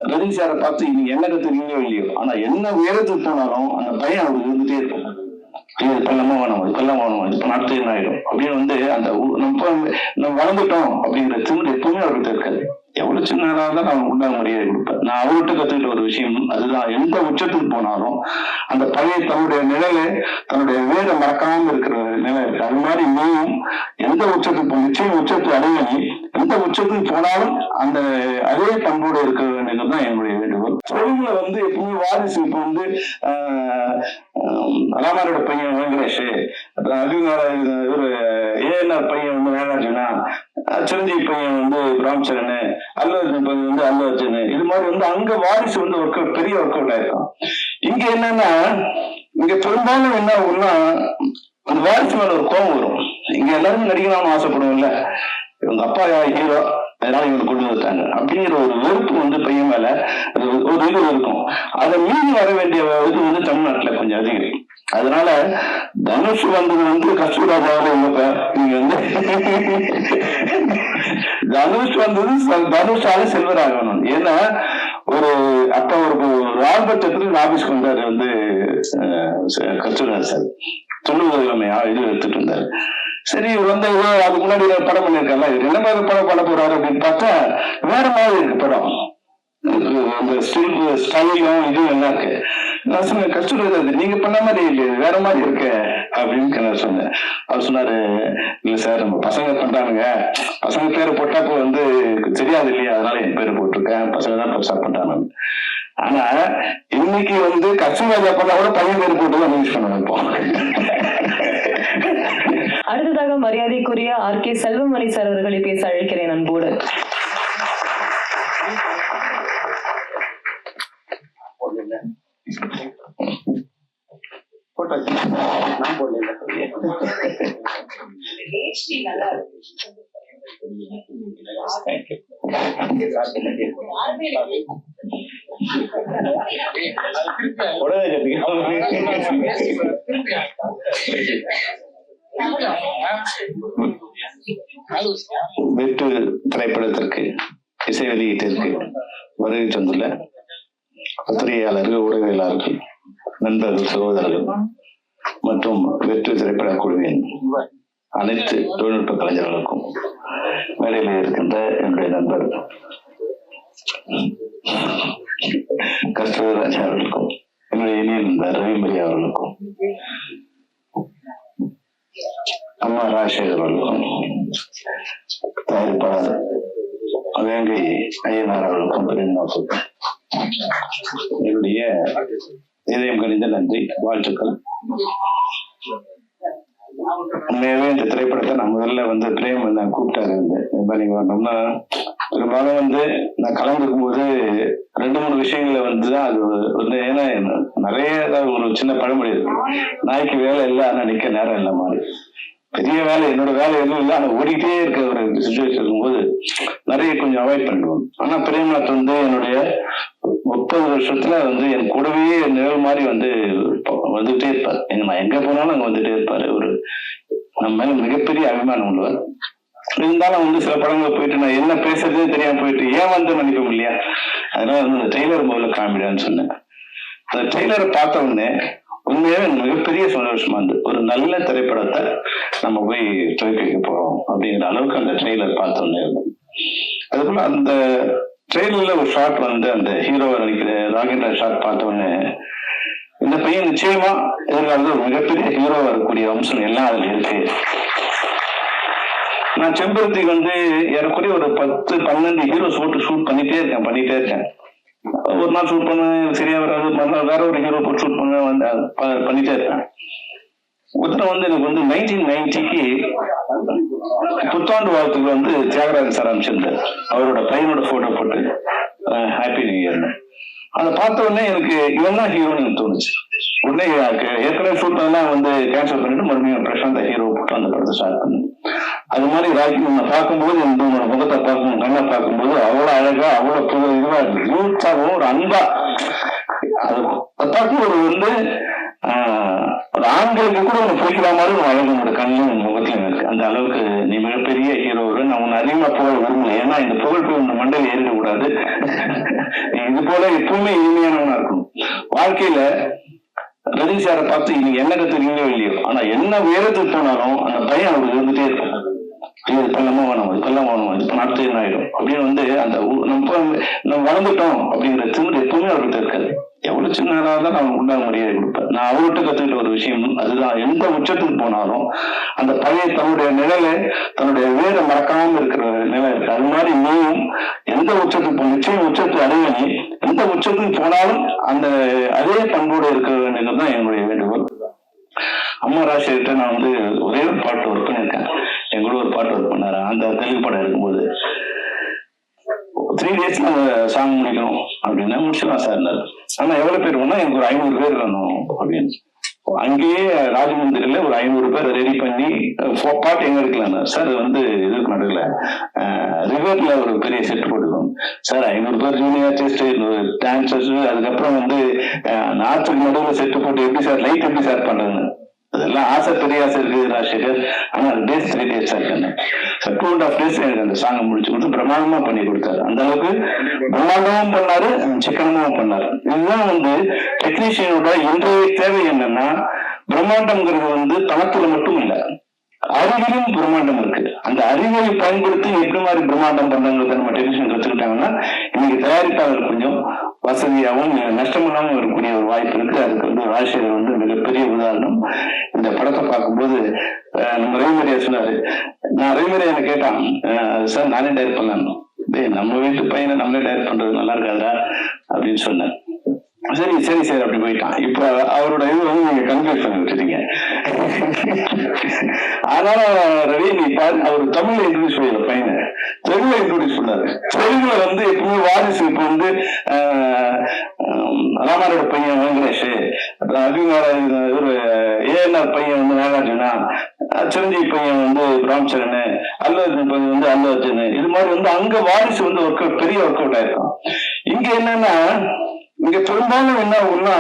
ரஜினி சாரை பார்த்து நீங்க என்ன கத்துறீங்களோ இல்லையோ, ஆனா என்ன உயரத்துக்கு போனாலும் அந்த பையன் அவருக்கு இருந்துட்டே இருக்கும். இது இப்பெல்லாம் வேணும், இப்பெல்லாம் வேணும், இப்ப நாட்டு என்ன ஆயிடும் அப்படின்னு வந்து அந்த நம்ம வளர்ந்துட்டோம் அப்படிங்கிற திமிரு எப்பவுமே அவர்கிட்ட இருக்காது. எவ்வளவு சின்ன தான் நான் உண்டாக மரியாதை கொடுப்பேன். நான் அவர்கிட்ட கத்துக்கிட்ட ஒரு விஷயம் அதுதான். எந்த உச்சத்துக்கு போனாலும் அந்த பழைய தன்னுடைய நிலையை, தன்னுடைய வேரை மறக்காம இருக்கிற நிலை இருக்கு. அது மாதிரி நீயும் எந்த உச்சத்துக்கு நிச்சயம் உச்சத்தை அடையணும். எந்த உச்சத்துக்கு போனாலும் அந்த அதே பண்போடு இருக்க வேண்டியதுதான் என்னுடைய வேண்டுகோள். தொழில வந்து எப்பவுமே வாரிசு இப்ப வந்து ராமாரோட பையன் வெங்கடேஷ், ஒரு ஏஎன்ஆர் பையன் வந்து வேலாஜனா, சிரஞ்சீவி பையன் வந்து ராம்சரன், அல்லு அர்ஜுன் பையன் வந்து அல்லு அர்ஜுன், இது மாதிரி வந்து அங்க வாரிசு வந்து ஒர்க் அவுட், பெரிய ஒர்க் அவுட் ஆயிருக்கும். இங்க என்னன்னா, இங்க பெரும்பாலும் என்ன ஆகும்னா அந்த வாரிசு மேல ஒரு கோபம் வரும். இங்க எல்லாருமே நடிக்கணும்னு ஆசைப்படுவோம்ல, இவங்க அப்பா ஹீரோ அதனால இவங்க கொண்டு வந்துட்டாங்க அப்படிங்கிற ஒரு வெறுப்பு வந்து பையன் மேல ஒரு இது இருக்கும். அதை மீறி வர வேண்டிய இது வந்து தமிழ்நாட்டுல கொஞ்சம் அதிகம். அதனால தனுஷ் வந்தது வந்து கஸ்தூராஜாவில இல்லப்ப, நீங்க வந்து தனுஷ் வந்தது தனுஷால செல்வராகவன். ஏன்னா ஒரு அப்ப ஒரு ஆல்பட்சத்துக்கு ஆபீஸ்க்கு வந்தாரு வந்து கஸ்தூராஜ் சார் 90 இது எடுத்துட்டு இருந்தாரு. சரி வந்து அதுக்கு முன்னாடி படம் பண்ணிருக்காங்க, என்ன மாதிரி படம் பண்ண போறாரு அப்படின்னு பார்த்தா வேற மாதிரி இருக்கு படம். அந்த ஸ்டைலும் இதுவும் என்ன இருக்கு. நான் சொன்னேன் கஷ்டம், நீங்க பண்ண மாதிரி இல்லையே, வேற மாதிரி இருக்கு அப்படின்னு நான் சொன்னேன். அவர் சொன்னாரு, இல்ல சார் நம்ம பசங்க பண்றானுங்க, பசங்க பேரை போட்டாப்போ வந்து தெரியாது இல்லையா, அதனால என் பேரு போட்டிருக்கேன், பசங்க தான் பெருசா பண்றாங்க. ஆனா இன்னைக்கு வந்து கஸ்தூராஜா பண்ணா கூட பையன் பேர் போட்டு தான் யூஸ் பண்ண நினைப்போம். அடுத்ததாக மரியாதைக்குரிய ஆர்.கே. செல்வமணி சார் அவர்களை பேச அழைக்கிறேன் அன்போடு. வெட்டு திரைப்படத்திற்கு இசை வெளியீட்டிற்கு வருகை தந்துள்ள பத்திரிகையாளர்கள், ஊடகவியலாளர்கள், நண்பர்கள், சகோதரர்கள் மற்றும் வெற்றி திரைப்பட குழுவின் அனைத்து தொழில்நுட்ப கலைஞர்களுக்கும், மேடையில் இருக்கின்ற என்னுடைய நண்பர் கஸ்தூராஜ் அவர்களுக்கும், என்னுடைய இனிய நண்பர் ரவிமணி அவர்களுக்கும், அம்மா ராஜசேகர் அவர்களுக்கும், தயாரிப்பாளர் வேங்கை ஐயனார் அவர்களுக்கும் பெருமாக்கும் என்னுடைய இதயம் கணிந்த நன்றி, வாழ்த்துக்கள். உண்மையாவே இந்த திரைப்படத்தை நான் முதல்ல வந்து பிரேம் நான் கூப்பிட்டாரு வந்து நீங்க வரணும்னா, பெரும்பாலும் வந்து நான் கலந்துக்கும் போது 2-3 விஷயங்களை வந்துதான் அது வந்து, ஏன்னா நிறைய ஒரு சின்ன பழமொழி இருக்கு, நாய்க்கு வேலை இல்லை ஆனா நிக்க நேரம் இல்லை மாதிரி. பெரிய வேலை, என்னோட வேலை எதுவும் இல்லை ஆனா ஓடிக்கிட்டே இருக்க ஒரு சுச்சுவேஷன் இருக்கும்போது நிறைய கொஞ்சம் அவாய்ட் பண்ணுவோம். ஆனா பிரேம்நாத் வந்து என்னுடைய 30 வருஷத்துல வந்து என் கூடவே நிழல் மாதிரி வந்து வந்துட்டே இருப்பார். நான் எங்க போனாலும் அங்க வந்துட்டே இருப்பாரு. ஒரு நம்ம மேல மிகப்பெரிய அபிமானம் உள்ளவர். இருந்தாலும் வந்து சில படங்களை போயிட்டு நான் என்ன பேசுறதே தெரியாம போயிட்டு ஏன் வந்து நினைப்போம் இல்லையா, அதனால வந்து அந்த ட்ரெய்லர் முதல்ல காமிடான்னு சொன்னேன். அந்த ட்ரெய்லரை பார்த்த உடனே உண்மையாவே மிகப்பெரிய சந்தோஷமா இருந்தது. ஒரு நல்ல திரைப்படத்தை நம்ம போய் துவக்கி வைக்க போறோம் அப்படிங்கிற அளவுக்கு அந்த ட்ரெய்லர் பார்த்த உடனே இருந்தது. அதுபோல அந்த ட்ரெய்லர்ல ஒரு ஷாட் வந்து அந்த ஹீரோவை நடிக்கிற ராகேந்திர ஷாட் பார்த்த உடனே இந்த பையன் நிச்சயமா எதிர்காலத்தில் ஒரு மிகப்பெரிய ஹீரோ வரக்கூடிய அம்சம் எல்லாம் அதுல இருக்கு. நான் செம்பருத்திக்கு வந்து ஏறக்குறைய ஒரு 10-12 ஹீரோ ஷூட் பண்ணிட்டே இருக்கேன். ஒரு நாள் ஷூட் பண்ண சரியா வராது, மறுநாள் வேற ஒரு ஹீரோ போட்டு ஷூட் பண்ண பண்ணிட்டே இருக்கேன். ஒருத்தர் வந்து எனக்கு வந்து 1990க்கு புத்தாண்டு வாழ்த்துக்கு வந்து தியாகராஜன் சார் அமைச்சிருந்தார், அவரோட பையனோட போட்டோ போட்டு ஹாப்பி நியூ இயர்னு. அதை பார்த்த உடனே எனக்கு இவன் தான் ஹீரோன்னு தோணுச்சு. உடனே ஏற்கனவே ஷூட் பண்ணலாம் வந்து கேன்சல் பண்ணிட்டு மறுபடியும் பிரசாந்த ஹீரோ போட்டு அந்த படத்தை ஸ்டார்ட் பண்ணு. அது மாதிரி ராக்கி நான் பார்க்கும்போது என்னோட முகத்தை பார்க்கும், கண்ணை பார்க்கும்போது அவ்வளவு அழகா, அவ்வளவு இதுவா இருக்கு, யூத்தாகவும் ஒரு அன்பா. அது பார்க்கும் ஒரு வந்து ஒரு ஆண்களுக்கு கூட ஒன்று பிடிக்கிற மாதிரி ஒரு அழகு உன்னோட கண்ணிலும் முகத்திலும் இருக்கு. அந்த அளவுக்கு நீ மிகப்பெரிய ஹீரோ. நான் உன்னை அதிகமா புகழ் விரும்பல, ஏன்னா இந்த புகழ் போய் உன் மண்டையில் ஏறிட கூடாது. இது போல எப்பவுமே இனிமையானவனா இருக்கணும் வாழ்க்கையில. ரஜினி சாரை பார்த்து நீங்க என்ன கத்துறீங்களோ இல்லையோ, ஆனா என்ன உயரத்துக்கு போனாலும் அந்த பயம் அவருக்கு இருந்துட்டே இருக்கும். இது பண்ணலாமா வேணும், இது பண்ணலாம் வேணும், இது பண்ண அடுத்து என்ன ஆயிடும் அப்படின்னு வந்து அந்த நம்ம வளர்ந்துட்டோம் அப்படிங்கிற திமிரு எப்பவுமே அவர்கிட்ட இருக்காது. எவ்வளவு சின்ன தான் நான் உண்டாக மரியாதை கொடுப்பேன். நான் அவர்கிட்ட கத்துக்கிட்ட ஒரு விஷயம் அதுதான். எந்த உச்சத்துக்கு போனாலும் அந்த பழைய தன்னுடைய நிழலை, தன்னுடைய வேரை மறக்காம இருக்கிற நிலை இருக்கு. அது மாதிரி நீயும் எந்த உச்சத்துக்கு நிச்சயம் உச்சத்தை அடையணி, எந்த உச்சத்துக்கு போனாலும் அந்த அதே பண்போடு இருக்க வேண்டியது தான் என்னுடைய வேண்டுகோள். அம்மா ராசிகிட்ட நான் வந்து ஒரே ஒரு பாட்டு ஒர்க் பண்ணியிருக்கேன். எங்களோட ஒரு பாட்டு ஒர்க் பண்ணாரு. அந்த தெலுங்கு படம் இருக்கும்போது 3 days சாங் முடிக்கணும் அப்படின்னா முடிச்சுலாம் சார். ஆனா எவ்வளவு பேர் வேணும், எனக்கு ஒரு 500 பேர் வேணும் அப்படின்னு. அங்கேயே ராஜமந்திரில ஒரு 500 பேர் ரெடி பண்ணி பாட்டு எங்க எடுக்கலாம் சார், வந்து இதுக்கு நடுவில் ரிவர்ல ஒரு பெரிய செட் போட்டுக்கணும் சார். 500 பேர் ஜூனியர் ஆர்டிஸ்ட், டான்சர்ஸ், அதுக்கப்புறம் வந்து நார்த்துக்கு நடுவில் செட்டு போட்டு எப்படி சார் லைட் எப்படி சார் பண்றதுன்னு. அதெல்லாம் ஆசை, பெரிய ஆசை இருக்கு ராஜசேகர். ஆனா 3 days இருக்கேன். 2.5 days எனக்கு அந்த சாங்கை முடிச்சு கொடுத்து பிரமாண்டமா பண்ணி கொடுத்தாரு. அந்த அளவுக்கு பிரம்மாண்டமும் பண்ணாரு, சிக்கனமும் பண்ணாரு. இதுதான் வந்து டெக்னீஷியனோட இன்றைய தேவை. என்னன்னா பிரம்மாண்டம்ங்கிறது வந்து பணத்துல மட்டும் இல்ல, அறிவிலும் பிரம்மாண்டம் இருக்கு. அந்த அறிவை பயன்படுத்தி எப்படி மாதிரி பிரம்மாண்டம் பண்றவங்களுக்கு நம்ம டெக்னீஷியன் கத்துக்கிட்டாங்கன்னா இன்னைக்கு தயாரிப்பாளர் கொஞ்சம் வசதியாகவும் நஷ்டமில்லாமல் இருக்கக்கூடிய ஒரு வாய்ப்பு இருக்கு. அதுக்கு வந்து ராஜசேகர் வந்து மிகப்பெரிய உதாரணம். இந்த படத்தை பார்க்கும்போது நம்ம ரவிமரியா சொன்னாரு. நான் ரவிமரியா கேட்டான், சார் நானே டைரக்ட் பண்ணலாம். நம்ம வீட்டு பையனை நம்மளே டைரக்ட் பண்றது நல்லா இருக்காதா அப்படின்னு சொன்னேன். சரி சரி சரி அப்படி போயிட்டான். இப்ப அவரோட இது வந்து நீங்க கன்ஃபியூஸ் பண்ணி வச்சுட்டீங்க. அதனால ரவி நீ பாரு, அவர் தமிழ்ல இன்ட்ரோடியூஸ் பண்ணல பையனை, தெலுங்குல இன்ட்ரோடியூஸ் பண்ணாரு. தெலுங்குல வந்து எப்பவுமே வாரிசு இப்ப வந்து ராமாரோட பையன் வெங்கடேஷ், ஒரு ஏஎன்ஆர் பையன் வந்து நாகார்ஜுனா, சிரஞ்சீவி பையன் வந்து ராம்சரண், அல்லர்ஜுன் பையன் வந்து அல்லு அர்ஜுன். இது மாதிரி வந்து அங்க வாரிசு வந்து ஒர்க் அவுட், பெரிய ஒர்க் அவுட் ஆயிருக்கும். இங்க என்னன்னா இங்க பெரும்பாலும் என்ன ஆகும்னா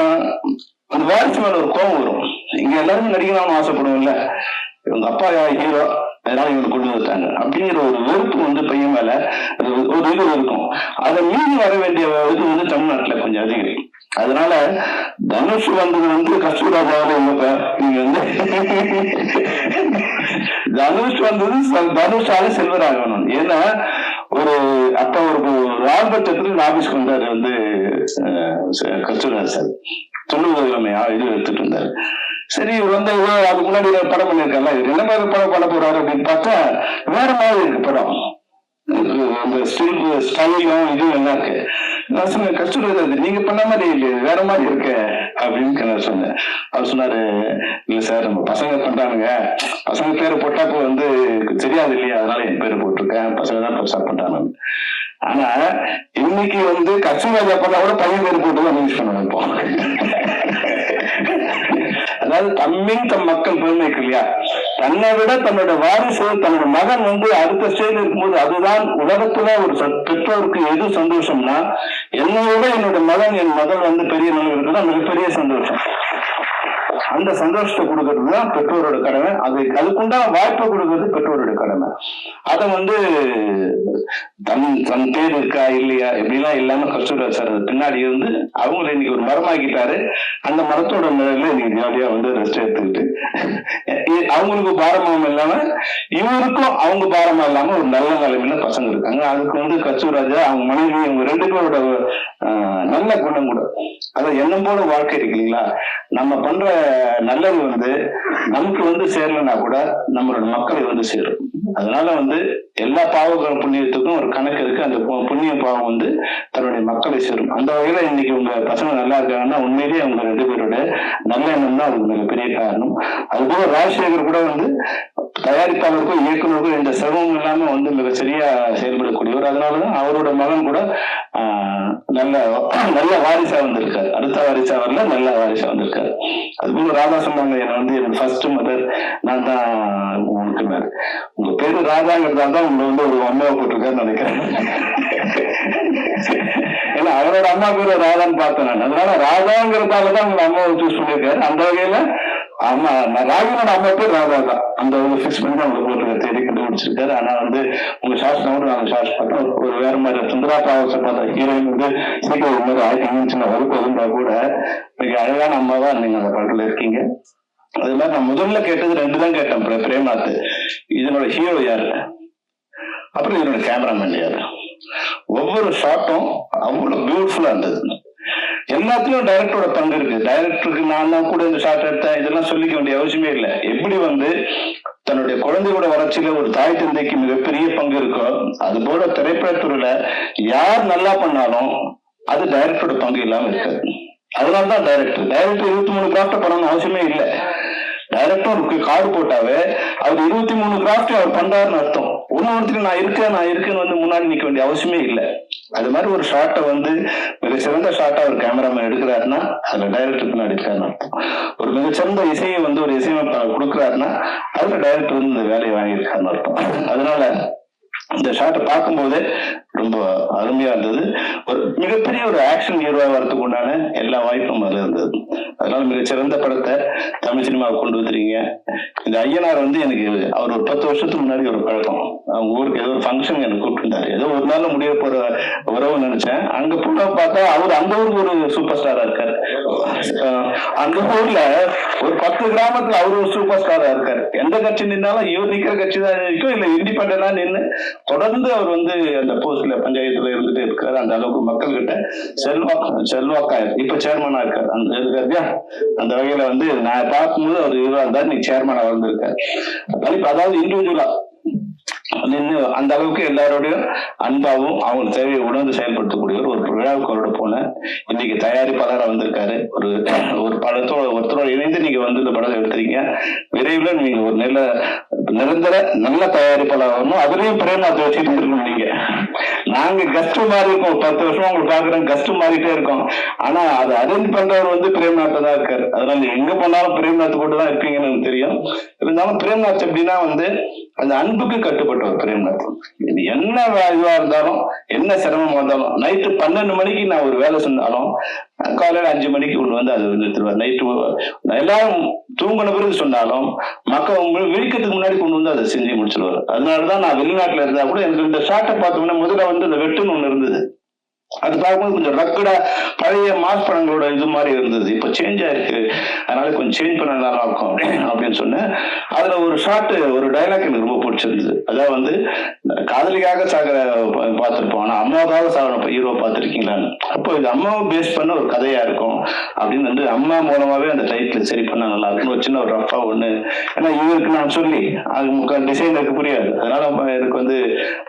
அந்த வாரிசு மேல ஒரு கோபம் வரும். இங்க எல்லாருமே நடிக்கணும்னு ஆசைப்படுவோம்ல, இவங்க அப்பா ஹீரோ அதனால இவங்க கொண்டு வந்துட்டாங்க அப்படிங்கிற ஒரு வெறுப்பு வந்து பையன் மேல ஒரு இது இருக்கும். அதை மீறி வர வேண்டிய இது வந்து தமிழ்நாட்டுல கொஞ்சம் அதிகம். அதனால தனுஷ் வந்தது வந்து கஸ்தூராஜாவோட நீங்க வந்து தனுஷ் வந்தது தனுஷால செல்வராகவன். ஏன்னா ஒரு அப்ப ஒரு ஆல்பர்ட் எடுத்துட்டு ஆபீஸ்க்கு வந்தாரு வந்து கஸ்தூராஜ் சார் 90 இது எடுத்துட்டு இருந்தாரு. சரி இவர் வந்து அதுக்கு முன்னாடி படம் பண்ணிருக்காருல, இவர் என்ன மாதிரி படம் பண்ண போறாரு அப்படின்னு பார்த்தா வேற மாதிரி இருக்கு படம். அந்த ஸ்டைலும் இதுவும் என்ன இருக்கு. நான் சொன்னேன் கஸ்தூராஜ் நீங்க பண்ண மாதிரி இல்லையே, வேற மாதிரி இருக்கு அப்படின்னு நான் சொன்னேன். அவர் சொன்னாரு, இல்ல சார் நம்ம பசங்க பண்றானுங்க, பசங்க பேரை போட்டா இப்போ வந்து தெரியாது இல்லையா, அதனால என் பேரை போட்டிருக்கேன், பசங்க தான் பெருசா பண்றாங்க. ஆனா இன்னைக்கு வந்து கஸ்தூராஜா பண்ணா கூட பையன் பேர் போட்டு தான் யூஸ் பண்ண வைப்போம். அதாவது தம் மக்கள் பெருமைக்கு இல்லையா, தன்னை விட தன்னோட வாரிசு தன்னோட மகன் வந்து அடுத்த ஸ்டேஜ் இருக்கும்போது அதுதான் உலகத்துல ஒரு பெற்றோருக்கு எது சந்தோஷம்னா, என்னை விட என்னோட மகன் என் மகள் வந்து பெரிய நிலை இருக்குதான் மிகப்பெரிய சந்தோஷம். அந்த சந்தோஷத்தை கொடுக்கறது தான் பெற்றோரோட கடமை. அதுக்குண்டான வாய்ப்பை கொடுக்கறது பெற்றோரோட கடமை. அதை வந்து தன் பேர் இருக்கா இல்லையா எப்படிலாம் இல்லாம கஸ்தூராஜ் சார் பின்னாடி இருந்து அவங்களை இன்னைக்கு ஒரு மரமாக்கிட்டாரு. அந்த மரத்தோட நிலையில இன்னைக்கு ஜாலியா வந்து ரெஸ்ட் எடுத்துக்கிட்டு அவங்களுக்கு பாரமாவும் இல்லாம இவருக்கும் அவங்க பாரமா இல்லாம ஒரு நல்ல நிலைமையில பசங்க இருக்காங்க. அதுக்கு வந்து கஸ்தூராஜா அவங்க மனைவி அவங்க 2 பேரோட நல்ல குணம் கூட. அதான் எண்ணம் போல வாழ்க்கை இருக்கு இல்லைங்களா. நம்ம பண்ற நல்லது வந்து நமக்கு வந்து சேரலன்னா கூட நம்மளோட மக்களை வந்து சேரும். அதனால வந்து எல்லா பாவங்களும் புண்ணியத்துக்கும் ஒரு கணக்கு இருக்கு. அந்த புண்ணிய பாவம் வந்து தன்னுடைய மக்களை சேரும். அந்த வகையில இன்னைக்கு உங்க பசங்க நல்லா இருக்காங்கன்னா உண்மையிலேயே அவங்க 2 பேரோட நல்ல எண்ணம் தான் அதுக்கு மிகப்பெரிய காரணம். அதுபோல ராஜசேகர் கூட வந்து தயாரிப்பாளருக்கும் இயக்குநருக்கும் எந்த சிரமமும் இல்லாம வந்து மிக சரியா செயல்படக்கூடியவர். அதனாலதான் அவரோட மகன் கூட நல்ல வாரிசா வந்திருக்காரு. அடுத்த வாரிசா வரல, நல்ல வாரிசா வந்திருக்காரு. அதுபோல ராதா சொன்னாங்க, என்னை வந்து என்னோட ஃபர்ஸ்ட் மதர் நான் தான் உங்களுக்கு உங்க பேரு ராதாங்கிறதா தான் உங்களை வந்து ஒரு அம்மாவை போட்டிருக்காருன்னு நினைக்கிறேன். ஏன்னா ஏன்னா அவரோட அம்மா பேர் ராதான்னு பார்த்தேன் நான். அதனால ராதாங்கிறதால தான் அவங்க அம்மாவை சூஸ் பண்ணியிருக்காரு. அந்த வகையில ஆமா, ராகுனோட அம்மா பேர் ராதா தான். அந்த பிக்ஸ் பண்ணி தான் அவங்க போட்டு தேடி கண்டுபிடிச்சிருக்காரு. ஆனா வந்து உங்க ஷார்ட்ஸ் நாங்க ஷார்ட்ஸ் பார்த்தோம், ஒரு வேற மாதிரி சுந்தரா பாவசம் பார்த்தா ஹீரோயின் வந்து சீக்கிரம் ஒரு மாதிரி ஆயிட்டீங்கன்னு வகுப்பு இருந்தா கூட மிக அழகான அம்மா தான் நீங்க அந்த படத்துல இருக்கீங்க. அது மாதிரி நான் முதல்ல கேட்டது 2 தான் கேட்டேன். பிரேம்நாத் இதனோட ஹீரோ யாரு, அப்புறம் இதனோட கேமராமேன் யாரு. ஒவ்வொரு ஷாட்டும் அவ்வளவு பியூட்டிஃபுல்லா இருந்தது. எல்லாத்துலயும் டைரக்டரோட பங்கு இருக்கு. டைரக்டருக்கு நான் தான் கூட இந்த ஷாட் எடுத்தேன் இதெல்லாம் சொல்லிக்க வேண்டிய அவசியமே இல்லை. எப்படி வந்து தன்னுடைய குழந்தையோட வளர்ச்சியில ஒரு தாய் தந்தைக்கு மிகப்பெரிய பங்கு இருக்கோ, அது போல திரைப்படத்துறையில யார் நல்லா பண்ணாலும் அது டைரக்டரோட பங்கு இல்லாம இருக்காது. அதனாலதான் டைரக்டர் 23 கிராஃப்ட் பண்ணணும்னு அவசியமே இல்லை. டைரக்டருக்கு கார்டு போட்டாவே அவர் 23 கிராஃப்ட் அவர் பண்றாருன்னு அர்த்தம். ஒண்ணு நான் இருக்கேன்னு வந்து முன்னாடி நிக்க வேண்டிய அவசியமே இல்லை. அது மாதிரி ஒரு ஷாட்டை வந்து மிக சிறந்த ஷாட்டா ஒரு கேமராமேன் எடுக்கிறாருன்னா அதுல டைரக்டர் பின்னாடி இருக்காருன்னு அர்த்தம். ஒரு மிகச்சிறந்த இசையை வந்து ஒரு இசையமைப்பாளர் கொடுக்குறாருன்னா அதுல டைரக்டர் வந்து இந்த வேலையை வாங்கியிருக்காருன்னு அர்த்தம். அதனால இந்த ஷாட்டை பார்க்கும்போதே ரொம்ப அருமையா இருந்தது. ஒரு மிகப்பெரிய ஒரு ஆக்ஷன் ஹீரோவா வரதுக்கு உண்டான எல்லா வாய்ப்பும் அதுல இருந்தது. அதனால மிகச்சிறந்த படத்தை தமிழ் சினிமாவுக்கு கொண்டு வந்துறீங்க. இந்த ஐயனார் வந்து எனக்கு அவர் ஒரு 10 வருஷத்துக்கு முன்னாடி ஒரு பழக்கம். அவங்க ஊருக்கு ஏதோ ஒரு ஃபங்க்ஷன் எனக்கு கூப்பிட்டுருந்தாரு. ஏதோ ஒரு நாள் முடிய போற உறவு நினைச்சேன். அங்க போன பார்த்தா அவர் அந்த ஊருக்கு ஒரு சூப்பர் ஸ்டாரா இருக்காரு. அந்த ஊர்ல ஒரு 10 கிராமத்துல அவர் ஒரு சூப்பர் ஸ்டாரா இருக்காரு. எந்த கட்சி நின்னாலும் இவர் நிக்கிற கட்சி தான் நிற்கும், இல்ல இண்டிபெண்டா நின்று தொடர்ந்து அவர் வந்து அந்த போஸ்ட்ல பஞ்சாயத்துல இருந்துட்டு இருக்காரு. அந்த அளவுக்கு மக்கள் கிட்ட செல்வாக்கா இப்ப சேர்மனா இருக்காரு. அந்த இருக்காரு. அந்த வகையில வந்து நான் பார்க்கும்போது அவர் இவரா இருந்தாரு, நீ சேர்மனா வந்திருக்காரு. அதாவது இண்டிவிஜுவலா நின்று அந்த அளவுக்கு எல்லாரோடையும் அன்பாவும் அவங்க தேவையை உணர்ந்து செயல்படுத்தக்கூடிய ஒரு விழாவுக்கு அவரோட போனேன். இன்னைக்கு தயாரிப்பாளராக வந்திருக்காரு. ஒரு படத்தோட ஒருத்தரோட இணைந்து நீங்க வந்து இந்த படம் எடுத்துறீங்க. விரைவில் நீங்க ஒரு நிரந்தர நல்ல தயாரிப்பாளர் வரணும். அதுலயும் பிரேம்நாத் வச்சுட்டு இருக்கணும். நீங்க நாங்க கஸ்ட் மாறி இருக்கோம், 10 வருஷமா உங்களுக்கு பாக்குறோம், கஸ்ட் மாறிட்டே இருக்கோம். ஆனா அதை அரேஞ்ச் பண்றவர் வந்து பிரேம்நாத் தான் இருக்காரு. அதனால எங்க போனாலும் பிரேம்நாத் கூட தான் இருப்பீங்கன்னு எனக்கு தெரியும். இருந்தாலும் பிரேம்நாத் எப்படின்னா வந்து அந்த அன்புக்கு கட்டுப்பட்டவர் பிரேம்நாத். என்ன இதுவா இருந்தாலும் என்ன சிரமமா இருந்தாலும் நைட்டு 12 மணிக்கு நான் ஒரு வேலை சொன்னாலும் காலையில 5 மணிக்கு கொண்டு வந்து அது நிறுத்துவார். நைட்டு எல்லாரும் தூங்கின பிறகு சொன்னாலும் மக்கள் விழிக்கிறதுக்கு முன்னாடி கொண்டு வந்து அதை செஞ்சு முடிச்சிருவாரு. அதனாலதான் நான் வெளிநாட்டுல இருந்தா கூட எனக்கு இந்த ஷாட்டை பார்த்தோம்னா முதல்ல வந்து இந்த வெட்டுன்னு ஒண்ணு இருந்தது. அது பார்க்கும்போது கொஞ்சம் ரக்கடா பழைய மாஸ் படங்களோட இது மாதிரி இருந்தது. இப்ப சேஞ்ச் ஆயிருக்கு, அதனால கொஞ்சம் சேஞ்ச் பண்ண நல்லா இருக்கும் அப்படின்னு சொன்னேன். அதுல ஒரு ஷாட் ஒரு டைலாக் எனக்கு ரொம்ப பிடிச்சிருந்தது. அதாவது வந்து காதலிக்காக சாகிற பார்த்திருப்போம், ஆனா அம்மாவுக்காக சாகிற ஹீரோ பார்த்திருக்கீங்களான்னு. அப்போ இது அம்மாவை பேஸ் பண்ண ஒரு கதையா இருக்கும் அப்படின்னு வந்து அம்மா மூலமாவே அந்த டைட்டில் சரி பண்ணா நல்லா இருக்கும். ஒரு சின்ன ஒரு ரஃபா ஒண்ணு, ஏன்னா இவருக்கு நான் சொல்லி அது முக்கால் டிசைன் எனக்கு புரியாது. அதனால எனக்கு வந்து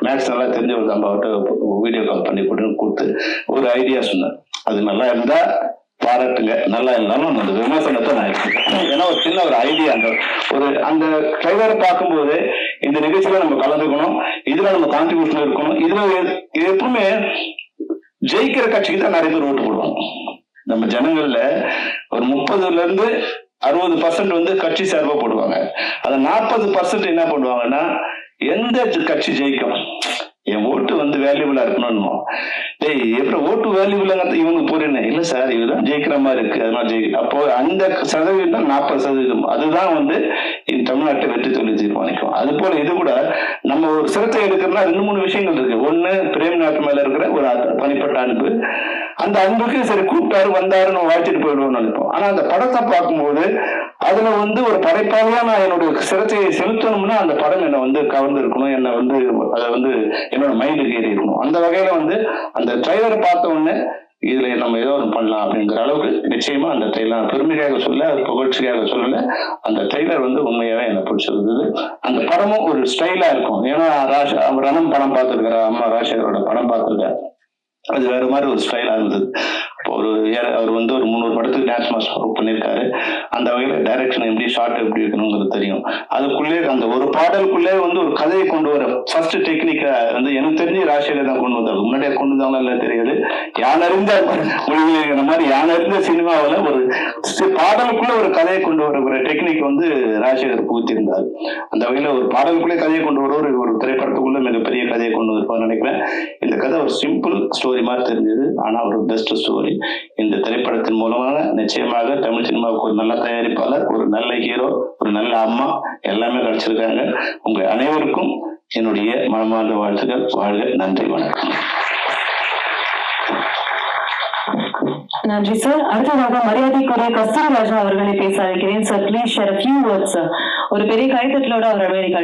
மேக்ஸ் நல்லா தெரிஞ்ச ஒரு அம்மாவிட்ட வீடியோ கால் பண்ணி கொடுத்து ஒரு ஐடியா சொன்னேன். அது நல்லா இருந்தா பாராட்டுங்க, நல்லா இருந்தாலும் அந்த விமர்சனத்தை நான் எடுத்துக்கிறேன். ஏன்னா ஒரு சின்ன ஒரு ஐடியா, அந்த ட்ரைலரை பார்க்கும்போது இந்த நிகழ்ச்சியில நம்ம கலந்துக்கணும், இதுல நம்ம கான்ட்ரிபியூஷன் இருக்கணும். இதுல எப்பவுமே ஜெயிக்கிற கட்சிக்கு தான் நிறைய பேர் ஓட்டு போடுவாங்க. நம்ம ஜனங்கள்ல ஒரு 30% வந்து கட்சி சார்பா போடுவாங்க. அது 40% என்ன பண்ணுவாங்கன்னா எந்த கட்சி ஜெயிக்கும், என் ஓட்டு வந்து வேல்யூபிளா இருக்கணும். டேய் எப்படி ஓட்டு வேல்யூபிளாங்க இவங்க போறேன்னு இல்ல சார், இதுதான் ஜெயிக்கிற மாதிரி இருக்கு, அதனால அப்போ அந்த சதவீதம் 40%. அதுதான் வந்து தமிழ்நாட்டை வெற்றி தொழில் தீர்மானிக்கும். அது போல இது கூட நம்ம ஒரு சிரத்தை எடுக்கிறதுனா 2-3 விஷயங்கள் இருக்கு. ஒண்ணு பிரேம்நாத் மேல இருக்கிற ஒரு தனிப்பட்ட அன்பு. அந்த அன்புக்கு சரி கூப்பிட்டாரு வந்தாருன்னு வாழ்த்திட்டு போயிடுவோம்னு நினைப்போம். ஆனா அந்த படத்தை பார்க்கும்போது அதுல வந்து ஒரு படைப்பாளியா நான் என்னுடைய சிரத்தையை செலுத்தணும்னா அந்த படம் என்னை வந்து கவர்ந்து இருக்கணும், என்னை வந்து அதை வந்து என்னோட மைண்டுக்கு ஏறி இருக்கணும். அந்த வகையில வந்து அந்த ட்ரைலரை பார்த்த உடனே இதுல நம்ம ஏதோ ஒன்று பண்ணலாம் அப்படிங்கிற அளவுக்கு நிச்சயமா அந்த ட்ரெய்லர் பெருமையாக சொல்ல, அது புகழ்ச்சியாக சொல்லல, அந்த ட்ரெய்லர் வந்து உண்மையாவே எனக்கு பிடிச்சிருந்தது. அந்த படமும் ஒரு ஸ்டைலா இருக்கும். ஏன்னா ரணம் படம் பார்த்துருக்காரு, அம்மா ராஜசேகரோட படம் பார்த்துருக்காரு, அது வேற மாதிரி ஒரு ஸ்டைலா இருந்தது. அவர் வந்து ஒரு 300 படத்துக்கு டான்ஸ் மாஸ்டர் ஒர்க் பண்ணியிருக்காரு. அந்த வகையில டைரக்ஷன் எப்படி ஷார்ட் எப்படி இருக்கணுங்கிறது தெரியும். அதுக்குள்ளே அந்த ஒரு பாடலுக்குள்ளே வந்து ஒரு கதையை கொண்டு வர ஃபர்ஸ்ட் டெக்னிக்கா வந்து எனக்கு தெரிஞ்சு ராஜசேகர் தான் கொண்டு வந்தாரு. முன்னாடியே கொண்டு வந்தாலும் எல்லாம் தெரியாது. யானறிந்த மொழிங்கிற மாதிரி யானறிந்த சினிமாவில் ஒரு பாடலுக்குள்ள ஒரு கதையை கொண்டு வர ஒரு டெக்னிக் வந்து ராஜசேகர் புகுத்திருந்தார். அந்த வகையில ஒரு பாடலுக்குள்ளே கதையை கொண்டு வர ஒரு திரைப்படத்துக்குள்ள மிகப்பெரிய கதையை கொண்டு வந்திருப்பான்னு நினைக்கிறேன். இந்த கதை ஒரு சிம்பிள் ஸ்டோரி மாதிரி தெரிஞ்சது, ஆனா ஒரு பெஸ்ட் ஸ்டோரி. இந்த திரைப்படத்தின் மூலமாக நிச்சயமாக தமிழ் சினிமாவுக்கு ஒரு நல்ல தயாரிப்பாளர், ஒரு நல்ல ஹீரோ, ஒரு நல்ல அம்மா எல்லாமே கிடைச்சிருக்காங்க. உங்க அனைவருக்கும் என்னுடைய மனமார்ந்த வாழ்த்துக்கள். வாழ்க. நன்றி, வணக்கம். நன்றி சார். அடுத்ததாக மரியாதைக்குரிய கஸ்தூரி ராஜா அவர்களை பேச அழைக்கிறேன் sir. Please share a few words sir. ஒரு பெரிய கைத்தட்டலோட அவர் அமெரிக்கா.